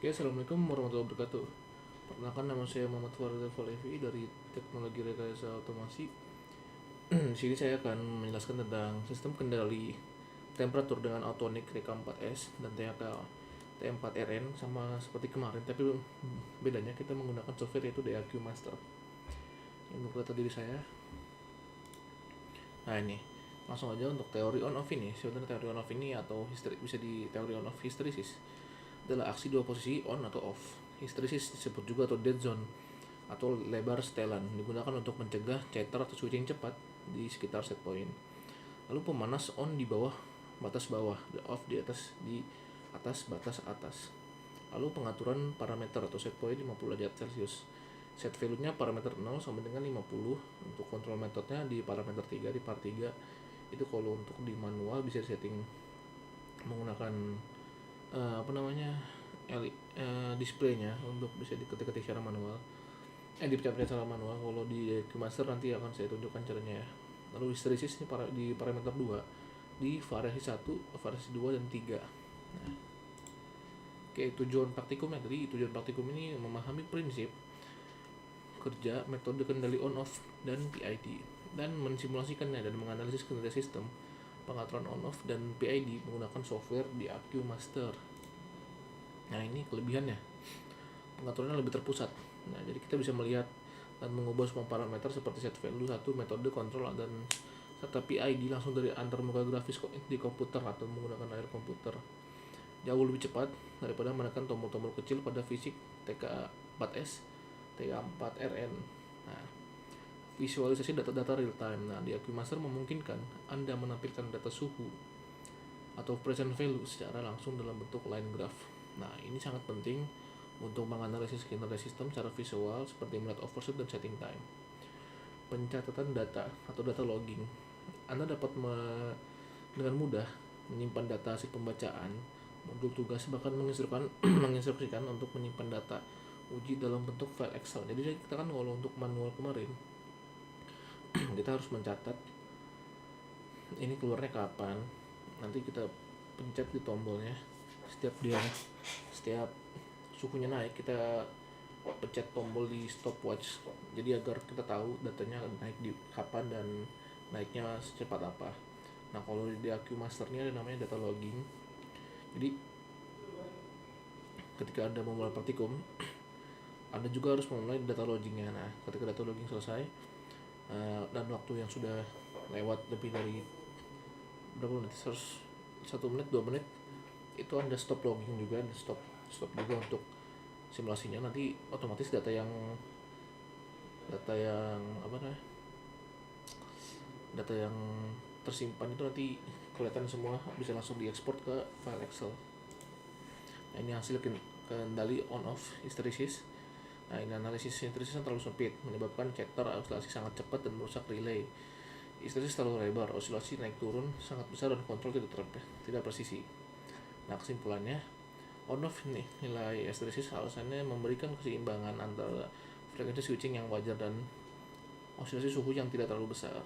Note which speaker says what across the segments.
Speaker 1: Oke, assalamualaikum warahmatullahi wabarakatuh. Perkenalkan, nama saya Muhammad Farid Falevi dari Teknologi Rekayasa Otomasi. Di sini saya akan menjelaskan tentang sistem kendali temperatur dengan Autonic TK4S dan T4RN, sama seperti kemarin, tapi bedanya kita menggunakan software yaitu DAQ Master. Ini untuk data diri saya. Nah, ini langsung aja untuk teori on off ini. Sebenarnya teori on off ini atau bisa di teori on off hysteresis adalah aksi dua posisi on atau off. Hysteresis disebut juga atau dead zone atau lebar setelan, digunakan untuk mencegah chatter atau switching cepat di sekitar set point. Lalu pemanas on di bawah, off di atas batas atas. Lalu pengaturan parameter atau set point 50 derajat Celcius. Set value-nya parameter 0 sama dengan 50. Untuk kontrol metodenya di parameter 3 di part 3. Itu kalau untuk di manual bisa setting menggunakan displaynya untuk bisa diketik-ketik secara manual, dipencet secara manual. Kalau di Master nanti akan saya tunjukkan caranya ya. Lalu hysteresis ini di parameter 2 di variasi 1, variasi 2 dan 3. Nah, oke, tujuan praktikumnya tadi, tujuan praktikum ini memahami prinsip kerja metode kendali on off dan PID dan mensimulasikannya dan menganalisis kendali sistem pengaturan on off dan PID menggunakan software di DAQ Master. Nah, ini kelebihannya, pengaturannya lebih terpusat. Nah, jadi kita bisa melihat dan mengubah semua parameter seperti set value, satu metode kontrol dan serta PID langsung dari antarmuka grafis di komputer atau menggunakan layar komputer. Jauh lebih cepat daripada menekan tombol-tombol kecil pada fisik TK4S, TK4RN. Nah, visualisasi data-data real time. Nah, di AccuMaster memungkinkan Anda menampilkan data suhu atau present value secara langsung dalam bentuk line graph. Nah, ini sangat penting untuk menganalisis kinerja sistem secara visual seperti melihat overshoot dan setting time. Pencatatan data atau data logging. Anda dapat dengan mudah menyimpan data hasil pembacaan, modul tugas, bahkan menginstruksikan untuk menyimpan data uji dalam bentuk file Excel. Jadi kita kan kalau untuk manual kemarin kita harus mencatat ini keluarnya kapan. Nanti kita pencet di tombolnya, setiap suhunya naik kita pencet tombol di stopwatch, jadi agar kita tahu datanya naik di kapan dan naiknya secepat apa. Nah, kalau di AQ Master ini ada namanya data logging. Jadi ketika Anda memulai praktikum, Anda juga harus memulai data loggingnya. Nah, ketika data logging selesai dan waktu yang sudah lewat lebih dari berapa menit, 1 menit 2 menit, itu Anda stop logging juga, stop juga untuk simulasinya. Nanti otomatis data yang tersimpan itu nanti kelihatan semua, bisa langsung diekspor ke file Excel. Nah, ini hasil kendali on off hysteresis. Nah, ini analisis hysteresis yang terlalu sempit menyebabkan chatter oscilasi sangat cepat dan merusak relay. Hysteresis terlalu lebar, oscilasi naik turun sangat besar dan kontrol tidak presisi. Nah, kesimpulannya, on off nih nilai hysteresis alasannya memberikan keseimbangan antara frekuensi switching yang wajar dan oscilasi suhu yang tidak terlalu besar.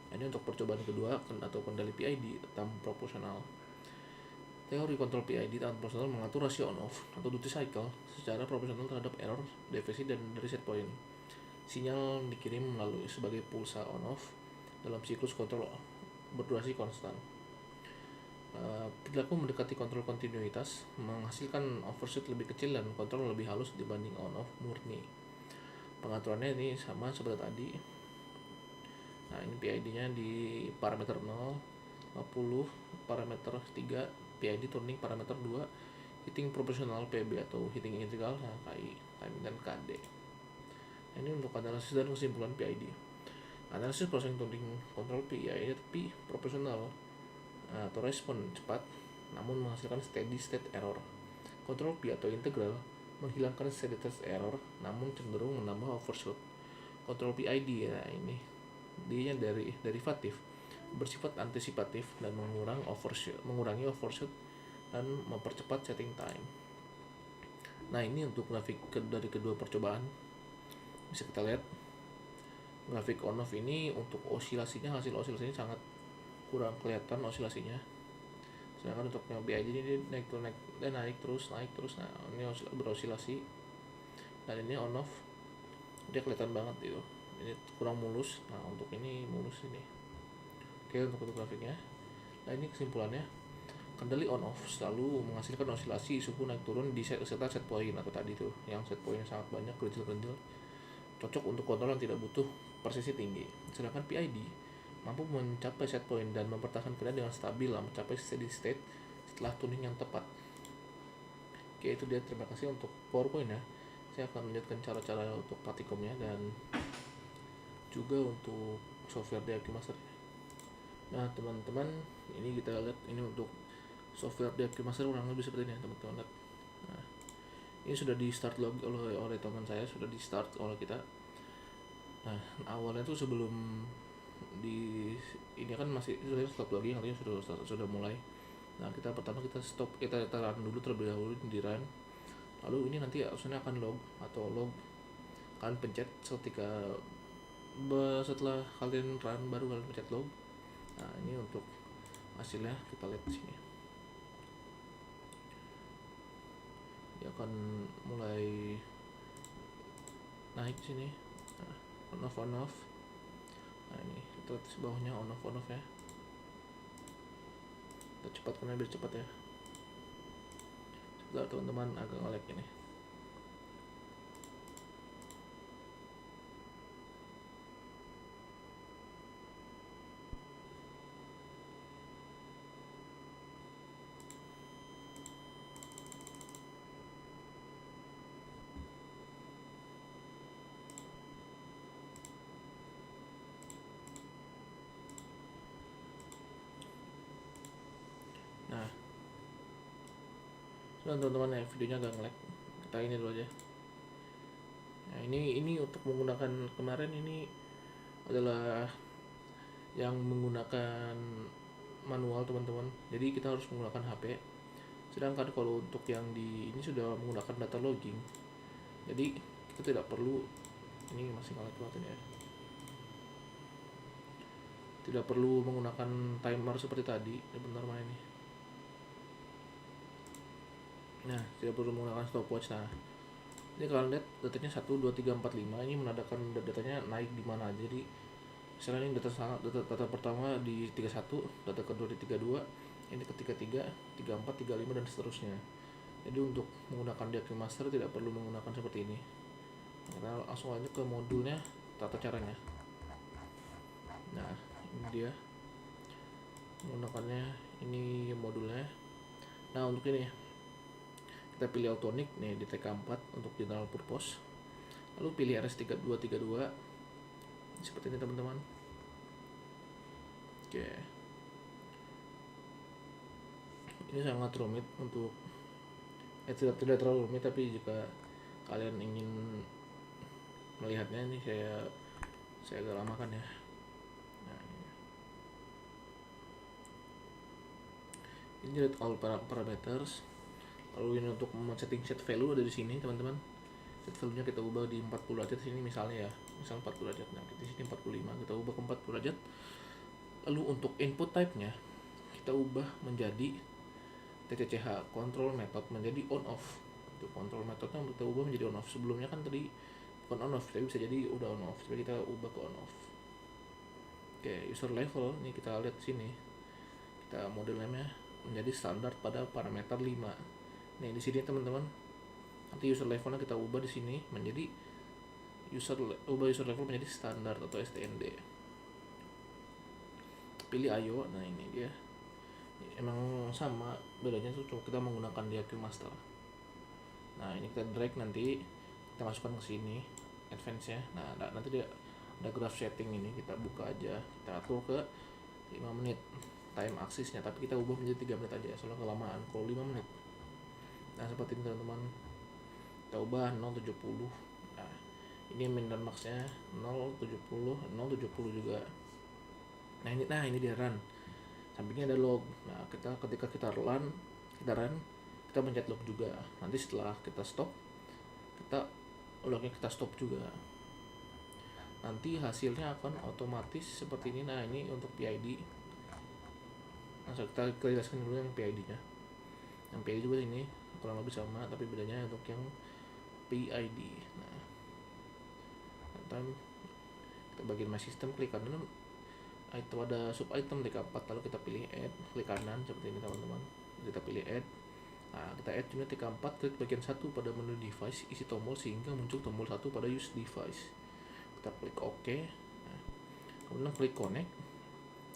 Speaker 1: Ini untuk percobaan kedua atau kendali PID tanpa proporsional. Teori kontrol PID tanpa proporsional mengatur rasio on off atau duty cycle secara proporsional terhadap error, defisit, dan dari set point. Sinyal dikirim melalui sebagai pulsa on off dalam siklus kontrol berdurasi konstan. Perilaku mendekati kontrol kontinuitas menghasilkan overshoot lebih kecil dan kontrol lebih halus dibanding on off murni. Pengaturannya ini sama seperti tadi. Nah, ini PID-nya di parameter 0, 50, parameter 3, PID turning parameter 2, heating proportional PB atau heating integral, KI, timing, dan KD. Nah, ini untuk analisis dan kesimpulan PID. Analisis proses tuning kontrol PID proporsional atau respon cepat namun menghasilkan steady state error. Kontrol P atau integral menghilangkan steady state error namun cenderung menambah overshoot. Kontrol PID, ya ini dia dari derivatif, bersifat antisipatif dan mengurangi overshoot dan mempercepat setting time. Nah, ini untuk grafik dari kedua percobaan. Bisa kita lihat grafik on off ini untuk osilasinya, hasil osilasinya sangat kurang kelihatan osilasinya, Sedangkan untuk yang PID ini naik terus. Nah ini berosilasi, dan ini on off dia kelihatan banget gitu, ini kurang mulus. Nah untuk ini mulus ini. Oke, untuk grafiknya. Nah ini kesimpulannya, kendali on off selalu menghasilkan osilasi suhu naik turun di serta set point atau tadi tuh yang set pointnya sangat banyak, kecil-kecil, cocok untuk kontrol yang tidak butuh presisi tinggi. Sedangkan PID mampu mencapai set point dan mempertahankan kendali dengan stabil mencapai steady state setelah tuning yang tepat. Oke, itu dia, terima kasih untuk PowerPoint ya. Saya akan melanjutkan cara-cara untuk pratikumnya dan juga untuk software DAQ Master. Nah teman-teman, ini kita lihat ini untuk software DAQ Master kurang lebih seperti ini ya teman-teman. Nah ini sudah di start log oleh teman saya, sudah di start oleh kita. Nah awalnya tuh sebelum di ini kan masih stop lagi, artinya sudah mulai. Nah kita pertama kita stop, kita run dulu terlebih dahulu di run, lalu ini nanti optionnya akan log atau log, kalian pencet ketika setelah kalian run baru kalian pencet log. Nah ini untuk hasilnya kita lihat di sini, dia akan mulai naik sini. Nah, on off. Nah ini kita lihat bawahnya on off ya. Kita cepatkan biar cepat ya. Sebentar teman-teman, agak nge-lag ini. Nah sudah teman-teman ya, videonya agak nge-lag, kita ini dulu aja. Nah ini untuk menggunakan, kemarin ini adalah yang menggunakan manual teman-teman, jadi kita harus menggunakan HP. Sedangkan kalau untuk yang di ini sudah menggunakan data logging, jadi kita tidak perlu, ini masih nge-lag banget ini ya, tidak perlu menggunakan timer seperti tadi. Bentar mana ini. Nah tidak perlu menggunakan stopwatch. Nah ini kalian lihat datanya 1 2 3 4 5, ini menandakan datanya naik di mana. Jadi misalnya ini data pertama di 31, data kedua di 32, ini ke 33, 34, 35 dan seterusnya. Jadi untuk menggunakan DAQ Master tidak perlu menggunakan seperti ini. Kita langsung aja ke modulnya, tata caranya. Nah ini dia menggunakannya, ini modulnya. Nah untuk ini kita pilih Autonic nih di TK4 untuk general purpose, lalu pilih RS3232 seperti ini teman-teman. Oke, ini sangat rumit untuk tidak terlalu rumit, tapi jika kalian ingin melihatnya ini saya agak lamakan ya. Nah, ini lihat all parameters. Lalu ini untuk setting set value ada di sini teman-teman. Set value-nya kita ubah di 40 derajat sini misalnya ya. Misal 40 derajat. Nah, di sini 45, kita ubah ke 40 derajat. Lalu untuk input type-nya kita ubah menjadi TCCH, control method, menjadi on off. Untuk control methodnya kita ubah menjadi on off. Sebelumnya kan tadi bukan on off, tapi bisa jadi udah on off. Jadi kita ubah ke on off. Oke, user level ini kita lihat sini. Kita model name-nya menjadi standar pada parameter 5. Nih di sini teman-teman, nanti user levelnya kita ubah di sini menjadi user level menjadi standar atau STND. Pilih IO. Nah ini dia, emang sama, bedanya tuh cuma kita menggunakan DAQ Master. Nah ini kita drag, nanti kita masukkan ke sini advance nya. Nah nanti dia ada graph setting, ini kita buka aja, kita atur ke 5 menit time axisnya, tapi kita ubah menjadi 3 menit aja soalnya kelamaan kalau 5 menit. Nah seperti ini teman-teman, kita ubah 070. Nah ini min dan max nya 070 juga. Nah ini dia run, sampingnya ada log. Nah ketika kita run kita pencet log juga. Nanti setelah kita stop, lognya kita stop juga, nanti hasilnya akan otomatis seperti ini. Nah ini untuk PID. Nah, kita jelaskan dulu yang PID-nya. Yang PID juga ini kurang lebih sama, tapi bedanya untuk yang PID. Nah, kita bagian My System, klik kanan, item ada sub item TK4, lalu kita pilih add, klik kanan seperti ini teman-teman. Kita pilih add. Nah, kita add unit TK4, klik bagian 1 pada menu device, isi tombol sehingga muncul tombol 1 pada use device. Kita klik OK. Nah, kemudian klik connect.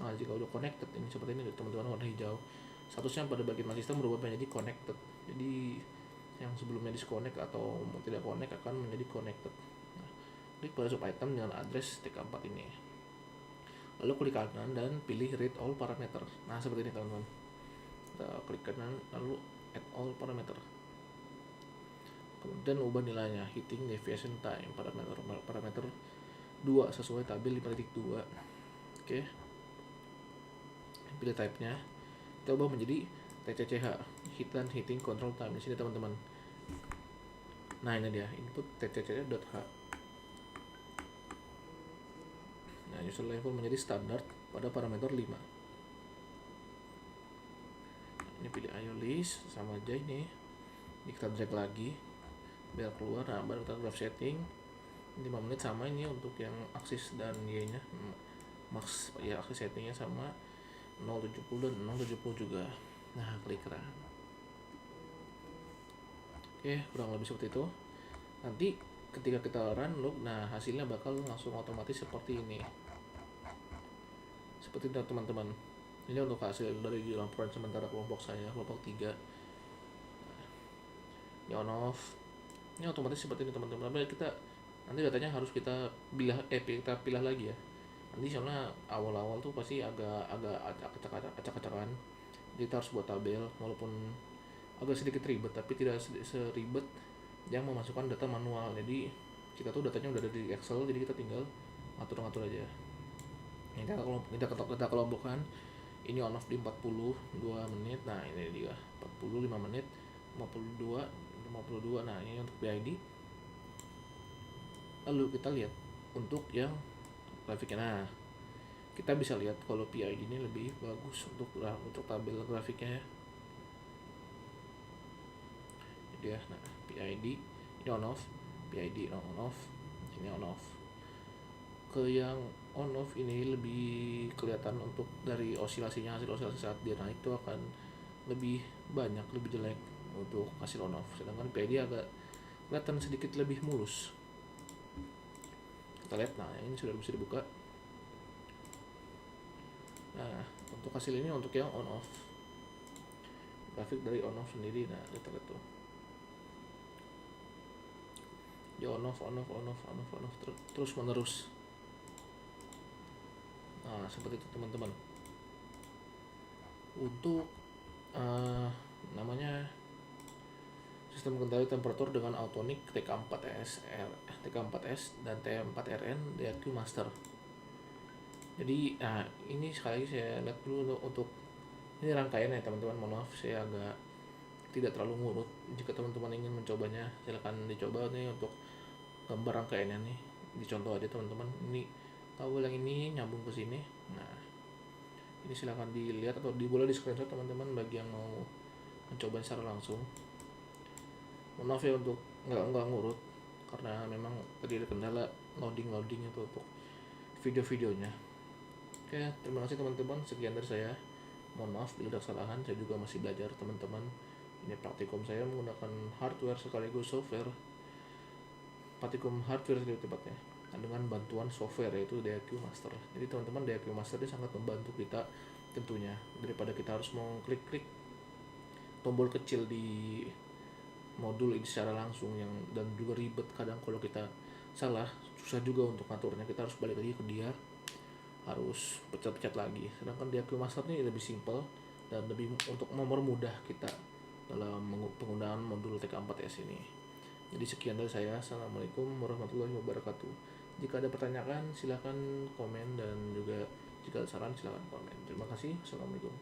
Speaker 1: Nah, jika udah connected ini seperti ini teman-teman, warna hijau. Statusnya pada bagian My System berubah menjadi connected. Jadi yang sebelumnya disconnect atau tidak connect akan menjadi connected. Nah, klik pada sub item dengan address TK4 ini. Lalu klik kanan dan pilih read all parameter. Nah, seperti ini teman-teman. Kita klik kanan lalu add all parameter. Kemudian ubah nilainya, heating deviation time parameter 2 sesuai tabel 5.2. Oke. Pilih type-nya. Kita ubah menjadi TCCH, heat dan heating control time di sini teman-teman. Nah, ini dia input tcch.h. Nah, user level menjadi standar pada parameter 5. Ini pilih IO list sama aja ini. Kita drag lagi biar keluar. Nah, baru kita graph setting 5 menit sama ini untuk yang aksis dan y nya max ya, aksis settingnya sama 070 dan 070 juga. Nah, klik run. Oke, kurang lebih seperti itu. Nanti ketika kita run loop, nah hasilnya bakal langsung otomatis seperti ini. Seperti itu teman-teman. Ini untuk hasil dari laporan sementara kelompok saya, kelompok 3. Ini on off. Ini otomatis seperti ini teman-teman. Tapi kita nanti datanya harus kita pilih lagi ya. Nanti soalnya awal-awal tuh pasti agak acak-acakan. Jadi kita harus buat tabel, walaupun agak sedikit ribet, tapi tidak seribet yang memasukkan data manual. Jadi kita tuh datanya udah ada di Excel, jadi kita tinggal ngatur-ngatur aja. Ini kita kelompokkan. Ini on off di 42 menit. Nah, ini dia 45 menit, 52. Nah, ini untuk PID. Lalu kita lihat untuk yang grafiknya. Nah, kita bisa lihat kalau PID ini lebih bagus untuk tabel grafiknya ya. Jadi ya, nah PID ini on off, PID on off, ini on off. Ke yang on off ini lebih kelihatan untuk dari osilasinya, hasil osilasi saat dia naik itu akan lebih banyak, lebih jelek untuk hasil on off. Sedangkan PID agak kelihatan sedikit lebih mulus. Kita lihat, nah ini sudah bisa dibuka. Nah, untuk hasil ini untuk yang on off, grafik dari on off sendiri. Nah, kita lihat tuh, ya on off terus menerus. Nah, seperti itu teman-teman. Untuk namanya sistem kendali temperatur dengan Autonic TK4S dan T4RN DHQ Master. Jadi, nah ini sekali lagi saya lihat dulu untuk ini rangkaian ya teman-teman. Mohon maaf saya agak tidak terlalu ngurut. Jika teman-teman ingin mencobanya, silakan dicoba nih untuk gambar rangkaiannya nih. Dicontoh aja teman-teman. Ini kabel yang ini nyambung ke sini. Nah, ini silakan dilihat atau boleh di screenshot teman-teman bagi yang mau mencoba secara langsung. Mohon maaf ya untuk nggak ngurut karena memang tadi ada kendala loading itu untuk video-videonya. Oke, terima kasih teman-teman, sekian dari saya. Mohon maaf bila ada kesalahan, saya juga masih belajar teman-teman. Ini praktikum saya menggunakan hardware sekaligus software. Praktikum hardware lebih tepatnya, dengan bantuan software yaitu DHQ Master. Jadi teman-teman, DHQ Master ini sangat membantu kita tentunya, daripada kita harus mau klik-klik tombol kecil di modul ini secara langsung dan juga ribet. Kadang kalau kita salah, susah juga untuk ngaturnya. Kita harus balik lagi ke dia, harus pencet-pencet lagi. Sedangkan DHQ Master ini lebih simple dan lebih untuk mempermudah kita dalam penggunaan modul TK4S ini. Jadi sekian dari saya. Assalamualaikum warahmatullahi wabarakatuh. Jika ada pertanyaan silahkan komen, dan juga jika ada saran silahkan komen. Terima kasih. Assalamualaikum.